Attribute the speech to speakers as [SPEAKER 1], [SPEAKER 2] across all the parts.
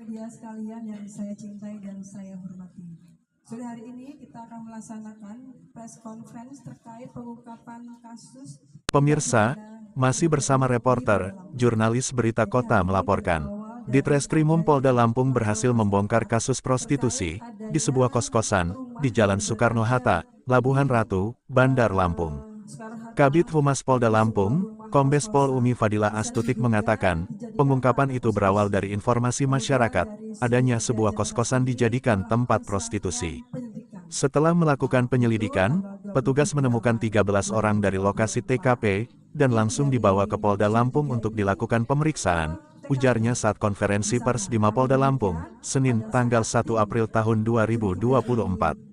[SPEAKER 1] Media sekalian yang saya cintai dan saya hormati. Sore hari ini kita akan melaksanakan press conference terkait pengungkapan kasus.
[SPEAKER 2] Pemirsa, masih bersama reporter, jurnalis Berita Kota melaporkan. Ditreskrimum Polda Lampung berhasil membongkar kasus prostitusi di sebuah kos-kosan di Jalan Soekarno-Hatta, Labuhan Ratu, Bandar Lampung. Kabid Humas Polda Lampung, Kombes Pol Umi Fadilah Astutik mengatakan, pengungkapan itu berawal dari informasi masyarakat, adanya sebuah kos-kosan dijadikan tempat prostitusi. Setelah melakukan penyelidikan, petugas menemukan 13 orang dari lokasi TKP, dan langsung dibawa ke Polda Lampung untuk dilakukan pemeriksaan, ujarnya saat konferensi pers di Mapolda Lampung, Senin tanggal 1 April tahun 2024.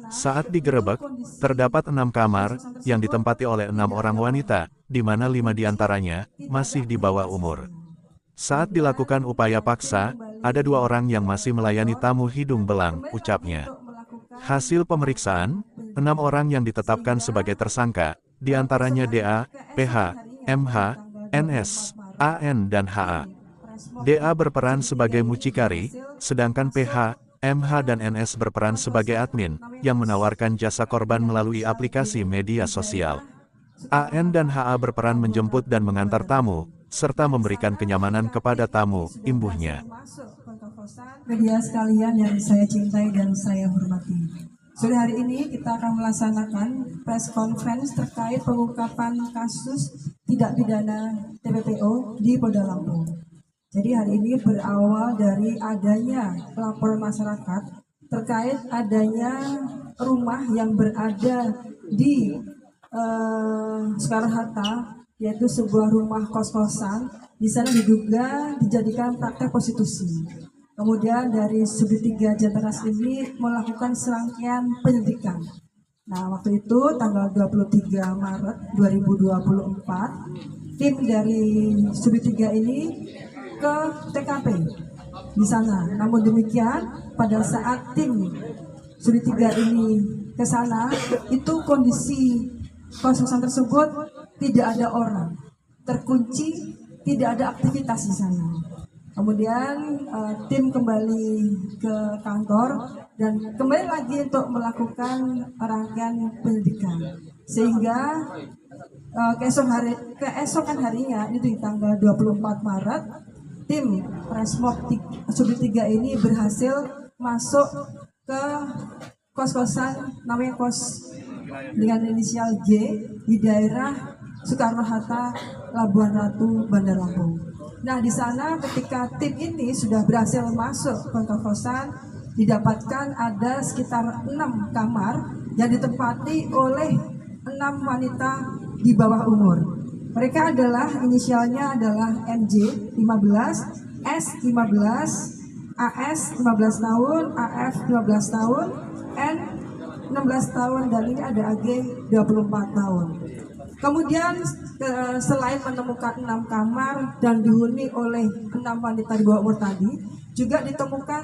[SPEAKER 2] Saat digerebek, terdapat 6 kamar, yang ditempati oleh 6 orang wanita, di mana 5 diantaranya masih di bawah umur. Saat dilakukan upaya paksa, ada 2 orang yang masih melayani tamu hidung belang, ucapnya. Hasil pemeriksaan, 6 orang yang ditetapkan sebagai tersangka, diantaranya DA, PH, MH, NS, AN dan HA. DA berperan sebagai mucikari, sedangkan PH, MH dan NS berperan sebagai admin, yang menawarkan jasa korban melalui aplikasi media sosial. AN dan HA berperan menjemput dan mengantar tamu, serta memberikan kenyamanan kepada tamu, imbuhnya.
[SPEAKER 1] Media sekalian yang saya cintai dan saya hormati. Sore hari ini kita akan melaksanakan press conference terkait pengungkapan kasus tindak pidana TPPO di Polda Lampung. Jadi hari ini berawal dari adanya laporan masyarakat terkait adanya rumah yang berada di Soekarno-Hatta, yaitu sebuah rumah kos-kosan. Di sana diduga dijadikan praktek prostitusi. Kemudian dari Subdit 3 Jataras ini melakukan serangkaian penyelidikan. Nah, waktu itu tanggal 23 Maret 2024, tim dari Subdit 3 ini ke TKP di sana. Namun demikian, pada saat tim Subdit 3 ini ke sana, itu kondisi kos-kosan tersebut tidak ada orang, terkunci, tidak ada aktivitas di sana. Kemudian tim kembali ke kantor dan kembali lagi untuk melakukan rangkaian penyelidikan, sehingga keesokan harinya itu di tanggal 24 Maret tim Resmob Subdit 3 ini berhasil masuk ke kos-kosan namanya kos dengan inisial J di daerah Soekarno-Hatta, Labuhan Ratu, Bandar Lampung. Nah, di sana ketika tim ini sudah berhasil masuk ke kos-kosan, didapatkan ada sekitar 6 kamar yang ditempati oleh 6 wanita di bawah umur. Mereka adalah inisialnya adalah MJ 15, S 15, AS 15 tahun, AF 15 tahun, N 16 tahun, dan ini ada AG 24 tahun. Kemudian selain menemukan 6 kamar dan dihuni oleh 6 wanita di bawah umur tadi, juga ditemukan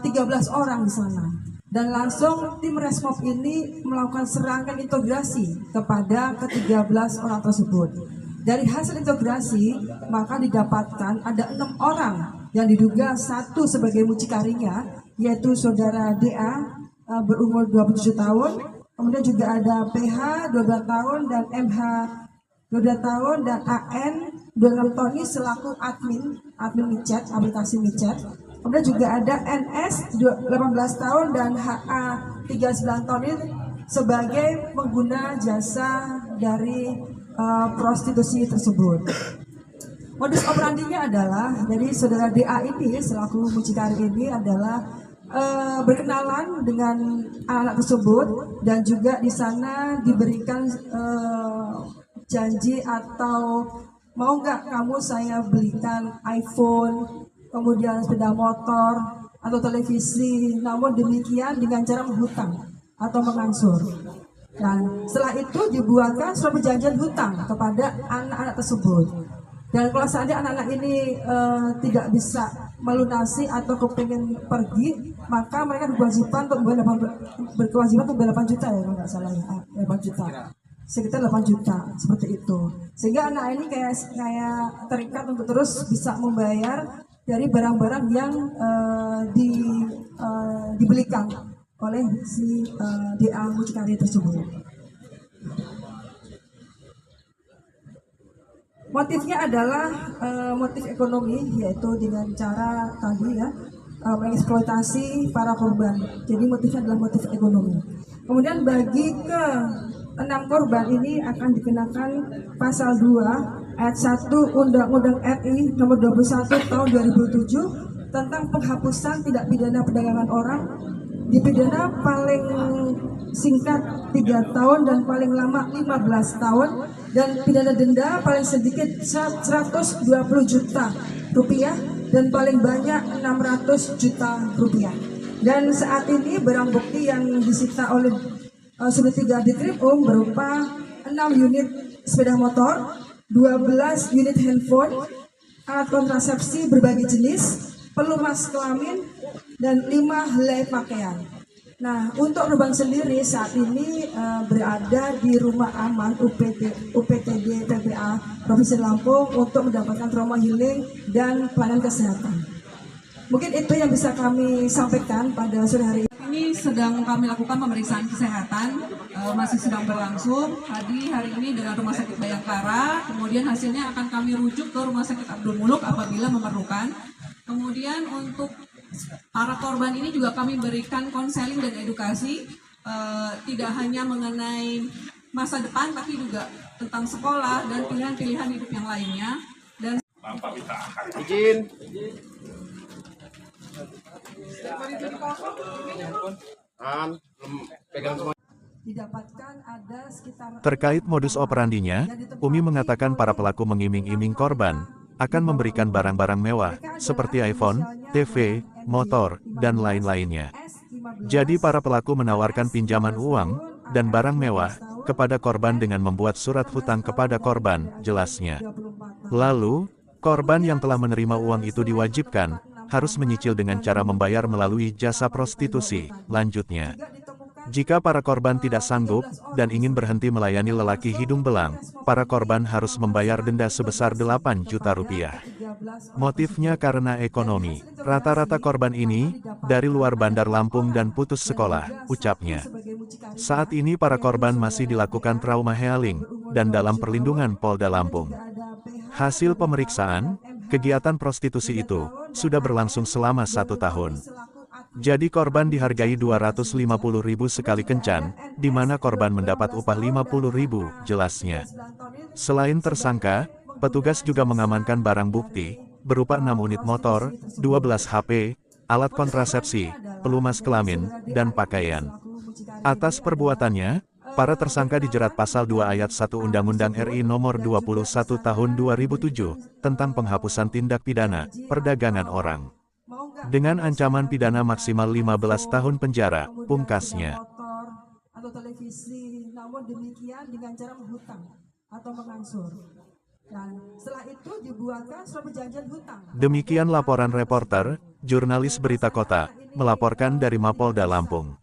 [SPEAKER 1] 13 orang di sana. Dan langsung tim Resmob ini melakukan serangkaian integrasi kepada ke-13 orang tersebut. Dari hasil integrasi, maka didapatkan ada 6 orang yang diduga satu sebagai mucikarinya, yaitu saudara DA berumur 27 tahun, kemudian juga ada PH 12 tahun dan MH 12 tahun dan AN 26 tahun ini selaku admin micet, aplikasi micet. Kemudian juga ada NS 18 tahun dan HA 39 tahun ini sebagai pengguna jasa dari prostitusi tersebut. Modus operandinya adalah dari saudara DA ini selaku mucikari ini adalah berkenalan dengan anak tersebut dan juga di sana diberikan janji atau mau nggak kamu saya belikan iPhone, kemudian sepeda motor atau televisi, namun demikian dengan cara menghutang atau mengangsur. Dan setelah itu dibuatkan surat perjanjian hutang kepada anak-anak tersebut. Dan kalau seandainya anak-anak ini tidak bisa melunasi atau kepingin pergi, maka mereka berkewajiban untuk membayar 8 juta ya, kalau nggak salah ya, 8 juta. Sekitar 8 juta, seperti itu. Sehingga anak ini kayak terikat untuk terus bisa membayar dari barang-barang yang dibelikan oleh si DA mucikari tersebut. Motifnya adalah motif ekonomi, yaitu dengan cara tadi ya mengeksploitasi para korban. Jadi motifnya adalah motif ekonomi. Kemudian bagi ke 6 korban ini akan dikenakan pasal 2 ayat 1 Undang-Undang RI nomor 21 tahun 2007 tentang penghapusan tindak pidana perdagangan orang, dipidana paling singkat 3 tahun dan paling lama 15 tahun, dan pidana denda paling sedikit 120 juta rupiah dan paling banyak 600 juta rupiah. Dan saat ini barang bukti yang disita oleh Subdit 3 Ditkrimum berupa 6 unit sepeda motor, 12 unit handphone, alat kontrasepsi berbagai jenis, pelumas kelamin, dan 5 helai pakaian. Nah, untuk korban sendiri saat ini berada di Rumah Aman UPTD PPA Provinsi Lampung untuk mendapatkan trauma healing dan pelayanan kesehatan. Mungkin itu yang bisa kami sampaikan pada sore hari ini.
[SPEAKER 3] Ini sedang kami lakukan pemeriksaan kesehatan, masih sedang berlangsung. Tadi hari ini dengan Rumah Sakit Bayangkara, kemudian hasilnya akan kami rujuk ke Rumah Sakit Abdul Muluk apabila memerlukan. Kemudian untuk para korban ini juga kami berikan konseling dan edukasi, tidak hanya mengenai masa depan, tapi juga tentang sekolah dan pilihan-pilihan hidup yang lainnya. Dan
[SPEAKER 4] izin. Pegang semua.
[SPEAKER 1] Didapatkan ada sekitar
[SPEAKER 2] Terkait modus operandinya, Umi mengatakan para pelaku mengiming-iming korban akan memberikan barang-barang mewah seperti iPhone, TV, motor, dan lain-lainnya. Jadi para pelaku menawarkan pinjaman uang dan barang mewah kepada korban dengan membuat surat hutang kepada korban, jelasnya. Lalu, korban yang telah menerima uang itu diwajibkan harus menyicil dengan cara membayar melalui jasa prostitusi, lanjutnya. Jika para korban tidak sanggup dan ingin berhenti melayani lelaki hidung belang, para korban harus membayar denda sebesar 8 juta rupiah. Motifnya karena ekonomi. Rata-rata korban ini dari luar Bandar Lampung dan putus sekolah, ucapnya. Saat ini para korban masih dilakukan trauma healing dan dalam perlindungan Polda Lampung. Hasil pemeriksaan, kegiatan prostitusi itu sudah berlangsung selama 1 tahun. Jadi korban dihargai 250.000 sekali kencan, di mana korban mendapat upah 50.000, jelasnya. Selain tersangka, petugas juga mengamankan barang bukti, berupa 6 unit motor, 12 HP, alat kontrasepsi, pelumas kelamin, dan pakaian. Atas perbuatannya, para tersangka dijerat pasal 2 ayat 1 Undang-Undang RI nomor 21 tahun 2007, tentang penghapusan tindak pidana perdagangan orang. Dengan ancaman pidana maksimal 15 tahun penjara, pungkasnya.
[SPEAKER 1] Atau televisi, namun demikian dengan cara menghutang atau mengangsur. Dan setelah itu dibuatkan surat perjanjian hutang.
[SPEAKER 2] Demikian laporan reporter, jurnalis Berita Kota, melaporkan dari Mapolda Lampung.